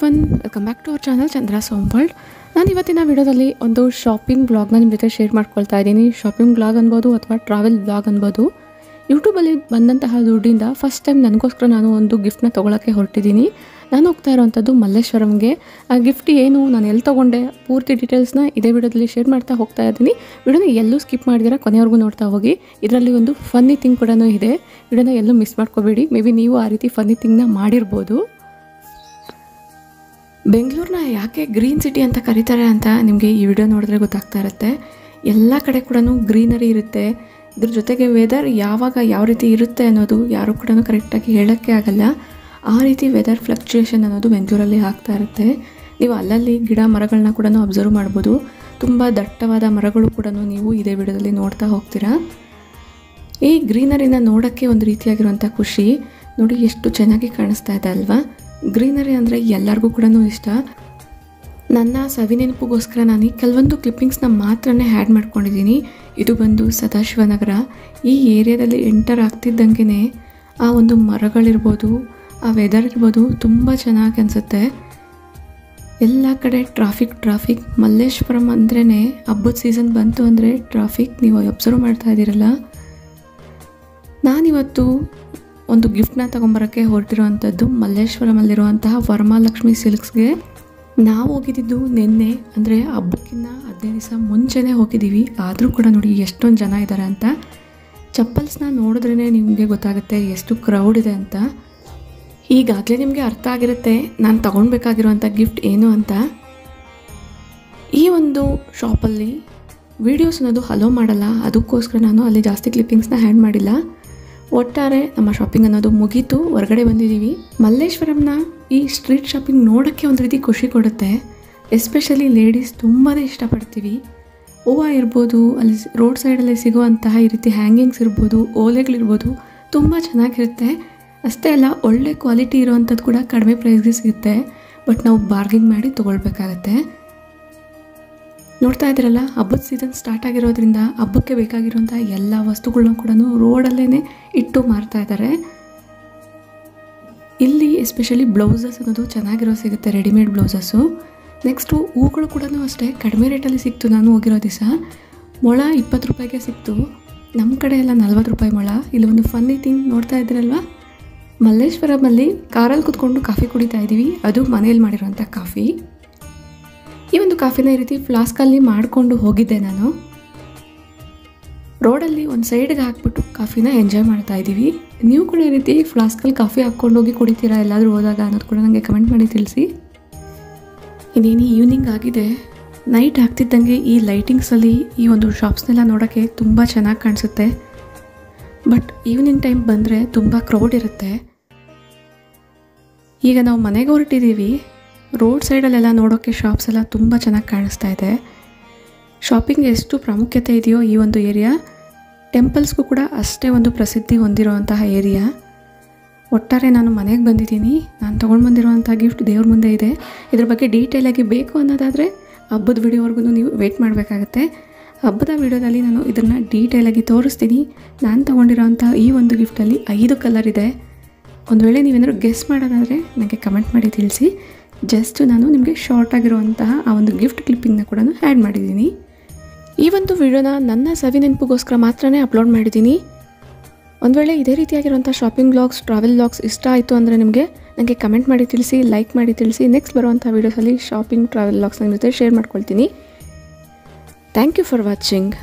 Everyone, welcome back to our channel Chandra Som world. ನಾನು ಇವತ್ತಿನ ವಿಡಿಯೋದಲ್ಲಿ ಒಂದು ಶಾಪಿಂಗ್ ಬ್ಲಾಗ್ನ ನಿಮ್ಮ ಜೊತೆ ಶೇರ್ ಮಾಡ್ಕೊಳ್ತಾ ಇದ್ದೀನಿ. ಶಾಪಿಂಗ್ ಬ್ಲಾಗ್ ಅನ್ಬೋದು ಅಥವಾ ಟ್ರಾವೆಲ್ ಬ್ಲಾಗ್ ಅನ್ಬೋದು. ಯೂಟ್ಯೂಬಲ್ಲಿ ಬಂದಂತಹ ದುಡ್ಡಿಂದ ಫಸ್ಟ್ ಟೈಮ್ ನನಗೋಸ್ಕರ ನಾನು ಒಂದು ಗಿಫ್ಟ್ನ ತೊಗೊಳಕ್ಕೆ ಹೊರಟಿದ್ದೀನಿ. ನಾನು ಹೋಗ್ತಾ ಇರೋವಂಥದ್ದು ಮಲ್ಲೇಶ್ವರಂಗೆ. ಆ ಗಿಫ್ಟ್ ಏನು, ನಾನು ಎಲ್ಲಿ ತೊಗೊಂಡೆ, ಪೂರ್ತಿ ಡೀಟೇಲ್ಸ್ನ ಇದೇ ವಿಡಿಯೋದಲ್ಲಿ ಶೇರ್ ಮಾಡ್ತಾ ಹೋಗ್ತಾ ಇದ್ದೀನಿ. ವಿಡಿಯೋನ ಎಲ್ಲೂ ಸ್ಕಿಪ್ ಮಾಡಿದಿರ ಕೊನೆವರೆಗೂ ನೋಡ್ತಾ ಹೋಗಿ. ಇದರಲ್ಲಿ ಒಂದು ಫನ್ನಿ ಥಿಂಗ್ ಕೂಡ ಇದೆ. ವಿಡಿಯೋನ ಎಲ್ಲೂ ಮಿಸ್ ಮಾಡ್ಕೋಬೇಡಿ. ಮೇ ಬಿ ನೀವು ಆ ರೀತಿ ಫನ್ನಿ ಥಿಂಗ್ನ ಮಾಡಿರ್ಬೋದು. ಬೆಂಗಳೂರನ್ನ ಯಾಕೆ ಗ್ರೀನ್ ಸಿಟಿ ಅಂತ ಕರೀತಾರೆ ಅಂತ ನಿಮಗೆ ಈ ವಿಡಿಯೋ ನೋಡಿದ್ರೆ ಗೊತ್ತಾಗ್ತಾ ಇರುತ್ತೆ. ಎಲ್ಲ ಕಡೆ ಕೂಡ ಗ್ರೀನರಿ ಇರುತ್ತೆ. ಇದ್ರ ಜೊತೆಗೆ ವೆದರ್ ಯಾವಾಗ ಯಾವ ರೀತಿ ಇರುತ್ತೆ ಅನ್ನೋದು ಯಾರೂ ಕೂಡ ಕರೆಕ್ಟಾಗಿ ಹೇಳೋಕ್ಕೆ ಆಗಲ್ಲ. ಆ ರೀತಿ ವೆದರ್ ಫ್ಲಕ್ಚುಯೇಷನ್ ಅನ್ನೋದು ಬೆಂಗಳೂರಲ್ಲಿ ಆಗ್ತಾ ಇರುತ್ತೆ. ನೀವು ಅಲ್ಲಲ್ಲಿ ಗಿಡ ಮರಗಳನ್ನ ಕೂಡ ಅಬ್ಸರ್ವ್ ಮಾಡ್ಬೋದು. ತುಂಬ ದಟ್ಟವಾದ ಮರಗಳು ಕೂಡ ನೀವು ಇದೇ ವಿಡಿಯೋದಲ್ಲಿ ನೋಡ್ತಾ ಹೋಗ್ತೀರಾ. ಈ ಗ್ರೀನರಿನ ನೋಡೋಕ್ಕೆ ಒಂದು ರೀತಿಯಾಗಿರುವಂಥ ಖುಷಿ ನೋಡಿ, ಎಷ್ಟು ಚೆನ್ನಾಗಿ ಕಾಣಿಸ್ತಾ ಇದೆ ಅಲ್ವಾ. ಗ್ರೀನರಿ ಅಂದರೆ ಎಲ್ಲರಿಗೂ ಕೂಡ ಇಷ್ಟ. ನನ್ನ ಸವಿನೆನಪಿಗೋಸ್ಕರ ನಾನು ಕೆಲವೊಂದು ಕ್ಲಿಪ್ಪಿಂಗ್ಸ್ನ ಮಾತ್ರನೇ ಆ್ಯಡ್ ಮಾಡ್ಕೊಂಡಿದ್ದೀನಿ. ಇದು ಬಂದು ಸದಾಶಿವನಗರ. ಈ ಏರಿಯಾದಲ್ಲಿ ಎಂಟರ್ ಆಗ್ತಿದ್ದಂಗೆ ಆ ಒಂದು ಮರಗಳಿರ್ಬೋದು, ಆ ವೆದರ್ ಇರ್ಬೋದು, ತುಂಬ ಚೆನ್ನಾಗಿ ಅನಿಸುತ್ತೆ. ಎಲ್ಲ ಕಡೆ ಟ್ರಾಫಿಕ್. ಮಲ್ಲೇಶ್ವರಂ ಅಂದ್ರೇ ಹಬ್ಬದ ಸೀಸನ್ ಬಂತು ಅಂದರೆ ಟ್ರಾಫಿಕ್. ನೀವು ಅಬ್ಸರ್ವ್ ಮಾಡ್ತಾ ಇದ್ದೀರಲ್ಲ. ನಾನಿವತ್ತು ಒಂದು ಗಿಫ್ಟ್ನ ತೊಗೊಂಬರೋಕ್ಕೆ ಹೊರಟಿರುವಂಥದ್ದು ಮಲ್ಲೇಶ್ವರಮಲ್ಲಿರುವಂತಹ ವರಮಹಾಲಕ್ಷ್ಮಿ ಸಿಲ್ಕ್ಸ್ಗೆ. ನಾವು ಹೋಗಿದ್ದು ನಿನ್ನೆ, ಅಂದರೆ ಹಬ್ಬಕ್ಕಿಂತ 15 ದಿವಸ ಮುಂಚೆನೇ ಹೋಗಿದ್ದೀವಿ. ಆದರೂ ಕೂಡ ನೋಡಿ ಎಷ್ಟೊಂದು ಜನ ಇದ್ದಾರೆ ಅಂತ. ಚಪ್ಪಲ್ಸ್ನ ನೋಡಿದ್ರೇ ನಿಮಗೆ ಗೊತ್ತಾಗುತ್ತೆ ಎಷ್ಟು ಕ್ರೌಡ್ ಇದೆ ಅಂತ. ಈಗಾಗಲೇ ನಿಮಗೆ ಅರ್ಥ ಆಗಿರುತ್ತೆ ನಾನು ತೊಗೊಳ್ಬೇಕಾಗಿರುವಂಥ ಗಿಫ್ಟ್ ಏನು ಅಂತ. ಈ ಒಂದು ಶಾಪಲ್ಲಿ ವೀಡಿಯೋಸ್ ಅನ್ನೋದು ಅಲೋ ಮಾಡಲ್ಲ. ಅದಕ್ಕೋಸ್ಕರ ನಾನು ಅಲ್ಲಿ ಜಾಸ್ತಿ ಕ್ಲಿಪ್ಪಿಂಗ್ಸ್ನ ಆ್ಯಡ್ ಮಾಡಿಲ್ಲ. ಒಟ್ಟಾರೆ ನಮ್ಮ ಶಾಪಿಂಗ್ ಅನ್ನೋದು ಮುಗೀತು, ಹೊರಗಡೆ ಬಂದಿದ್ದೀವಿ. ಮಲ್ಲೇಶ್ವರಂನ ಈ ಸ್ಟ್ರೀಟ್ ಶಾಪಿಂಗ್ ನೋಡೋಕ್ಕೆ ಒಂದು ರೀತಿ ಖುಷಿ ಕೊಡುತ್ತೆ. ಎಸ್ಪೆಷಲಿ ಲೇಡೀಸ್ ತುಂಬಾ ಇಷ್ಟಪಡ್ತೀವಿ. ಹೂವು ಇರ್ಬೋದು, ಅಲ್ಲಿ ರೋಡ್ ಸೈಡಲ್ಲಿ ಸಿಗುವಂತಹ ಈ ರೀತಿ ಹ್ಯಾಂಗಿಂಗ್ಸ್ ಇರ್ಬೋದು, ಓಲೆಗಳಿರ್ಬೋದು, ತುಂಬ ಚೆನ್ನಾಗಿರುತ್ತೆ. ಅಷ್ಟೇ ಅಲ್ಲ, ಒಳ್ಳೆ ಕ್ವಾಲಿಟಿ ಇರೋವಂಥದ್ದು ಕೂಡ ಕಡಿಮೆ ಪ್ರೈಸ್ಗೆ ಸಿಗುತ್ತೆ. ಬಟ್ ನಾವು ಬಾರ್ಗಿಂಗ್ ಮಾಡಿ ತೊಗೊಳ್ಬೇಕಾಗತ್ತೆ. ನೋಡ್ತಾ ಇದ್ದೀರಲ್ಲ, ಹಬ್ಬದ ಸೀಸನ್ ಸ್ಟಾರ್ಟ್ ಆಗಿರೋದ್ರಿಂದ ಹಬ್ಬಕ್ಕೆ ಬೇಕಾಗಿರುವಂಥ ಎಲ್ಲ ವಸ್ತುಗಳನ್ನ ಕೂಡ ರೋಡಲ್ಲೇ ಇಟ್ಟು ಮಾರ್ತಾ ಇದ್ದಾರೆ. ಇಲ್ಲಿ ಎಸ್ಪೆಷಲಿ ಬ್ಲೌಸಸ್ ಅನ್ನೋದು ಚೆನ್ನಾಗಿರೋ ಸಿಗುತ್ತೆ, ರೆಡಿಮೇಡ್ ಬ್ಲೌಸಸ್ಸು. ನೆಕ್ಸ್ಟು ಹೂಗಳು ಕೂಡ ಅಷ್ಟೇ ಕಡಿಮೆ ರೇಟಲ್ಲಿ ಸಿಕ್ತು. ನಾನು ಹೋಗಿರೋ ದಿವಸ ಮೊಳ 20 ರೂಪಾಯಿಗೆ ಸಿಕ್ತು. ನಮ್ಮ ಕಡೆ ಎಲ್ಲ 40 ರೂಪಾಯಿ ಮೊಳ. ಇಲ್ಲಿ ಒಂದು ಫನ್ನಿ ಥಿಂಗ್ ನೋಡ್ತಾ ಇದ್ದೀರಲ್ವ, ಮಲ್ಲೇಶ್ವರಮಲ್ಲಿ ಕಾರಲ್ಲಿ ಕೂತ್ಕೊಂಡು ಕಾಫಿ ಕುಡಿತಾ ಇದ್ದೀವಿ. ಅದು ಮನೇಲಿ ಮಾಡಿರೋಂಥ ಕಾಫಿ. ಈ ಒಂದು ಕಾಫಿನ ಈ ರೀತಿ ಫ್ಲಾಸ್ಕಲ್ಲಿ ಮಾಡಿಕೊಂಡು ಹೋಗಿದ್ದೆ ನಾನು. ರೋಡಲ್ಲಿ ಒಂದು ಸೈಡ್ಗೆ ಹಾಕ್ಬಿಟ್ಟು ಕಾಫಿನ ಎಂಜಾಯ್ ಮಾಡ್ತಾ ಇದ್ದೀವಿ. ನೀವು ಕೂಡ ಈ ರೀತಿ ಫ್ಲಾಸ್ಕಲ್ಲಿ ಕಾಫಿ ಹಾಕ್ಕೊಂಡು ಹೋಗಿ ಕುಡಿತೀರಾ ಎಲ್ಲಾದರೂ ಹೋದಾಗ ಅನ್ನೋದು ಕೂಡ ನನಗೆ ಕಮೆಂಟ್ ಮಾಡಿ ತಿಳಿಸಿ. ಇನ್ನೇನು ಈವ್ನಿಂಗ್ ಆಗಿದೆ. ನೈಟ್ ಆಗ್ತಿದ್ದಂಗೆ ಈ ಲೈಟಿಂಗ್ಸಲ್ಲಿ ಈ ಒಂದು ಶಾಪ್ಸ್ನೆಲ್ಲ ನೋಡೋಕ್ಕೆ ತುಂಬ ಚೆನ್ನಾಗಿ ಕಾಣಿಸುತ್ತೆ. ಬಟ್ ಈವ್ನಿಂಗ್ ಟೈಮ್ ಬಂದರೆ ತುಂಬ ಕ್ರೌಡ್ ಇರುತ್ತೆ. ಈಗ ನಾವು ಮನೆಗೆ ಹೊರಟಿದ್ದೀವಿ. ರೋಡ್ ಸೈಡಲ್ಲೆಲ್ಲ ನೋಡೋಕ್ಕೆ ಶಾಪ್ಸ್ ಎಲ್ಲ ತುಂಬ ಚೆನ್ನಾಗಿ ಕಾಣಿಸ್ತಾ ಇದೆ. ಶಾಪಿಂಗ್ ಎಷ್ಟು ಪ್ರಾಮುಖ್ಯತೆ ಇದೆಯೋ ಈ ಒಂದು ಏರಿಯಾ, ಟೆಂಪಲ್ಸ್ಗೂ ಕೂಡ ಅಷ್ಟೇ ಒಂದು ಪ್ರಸಿದ್ಧಿ ಹೊಂದಿರುವಂತಹ ಏರಿಯಾ. ಒಟ್ಟಾರೆ ನಾನು ಮನೆಗೆ ಬಂದಿದ್ದೀನಿ. ನಾನು ತೊಗೊಂಡು ಬಂದಿರುವಂಥ ಗಿಫ್ಟ್ ದೇವ್ರ ಮುಂದೆ ಇದೆ. ಇದ್ರ ಬಗ್ಗೆ ಡೀಟೇಲಾಗಿ ಬೇಕು ಅನ್ನೋದಾದರೆ ಹಬ್ಬದ ವಿಡಿಯೋವರೆಗೂ ನೀವು ವೆಯ್ಟ್ ಮಾಡಬೇಕಾಗತ್ತೆ. ಹಬ್ಬದ ವಿಡಿಯೋದಲ್ಲಿ ನಾನು ಇದನ್ನು ಡೀಟೇಲಾಗಿ ತೋರಿಸ್ತೀನಿ. ನಾನು ತೊಗೊಂಡಿರೋಂಥ ಈ ಒಂದು ಗಿಫ್ಟಲ್ಲಿ 5 ಕಲರ್ ಇದೆ. ಒಂದು ವೇಳೆ ನೀವೇನಾದರೂ ಗೆಸ್ ಮಾಡೋದಾದರೆ ನನಗೆ ಕಮೆಂಟ್ ಮಾಡಿ ತಿಳಿಸಿ. ಜಸ್ಟ್ ನಾನು ನಿಮಗೆ ಶಾರ್ಟ್ ಆಗಿರುವಂತಹ ಆ ಒಂದು ಗಿಫ್ಟ್ ಕ್ಲಿಪ್ಪಿಂಗ್ನ ಕೂಡ ಆ್ಯಡ್ ಮಾಡಿದ್ದೀನಿ. ಈ ಒಂದು ವಿಡಿಯೋನ ನನ್ನ ಸವಿನೆನಪಿಗೋಸ್ಕರ ಮಾತ್ರನೇ ಅಪ್ಲೋಡ್ ಮಾಡಿದ್ದೀನಿ. ಒಂದು ವೇಳೆ ಇದೇ ರೀತಿಯಾಗಿರುವಂಥ ಶಾಪಿಂಗ್ ಬ್ಲಾಗ್ಸ್, ಟ್ರಾವೆಲ್ ಬ್ಲಾಗ್ಸ್ ಇಷ್ಟ ಆಯಿತು ಅಂದರೆ ನನಗೆ ಕಮೆಂಟ್ ಮಾಡಿ ತಿಳಿಸಿ, ಲೈಕ್ ಮಾಡಿ ತಿಳಿಸಿ. ನೆಕ್ಸ್ಟ್ ಬರುವಂಥ ವೀಡಿಯೋಸಲ್ಲಿ ಶಾಪಿಂಗ್, ಟ್ರಾವೆಲ್ ಬ್ಲಾಗ್ಸ್ ನಿಮ್ಮ ಜೊತೆ ಶೇರ್ ಮಾಡ್ಕೊಳ್ತೀನಿ. Thank you for watching.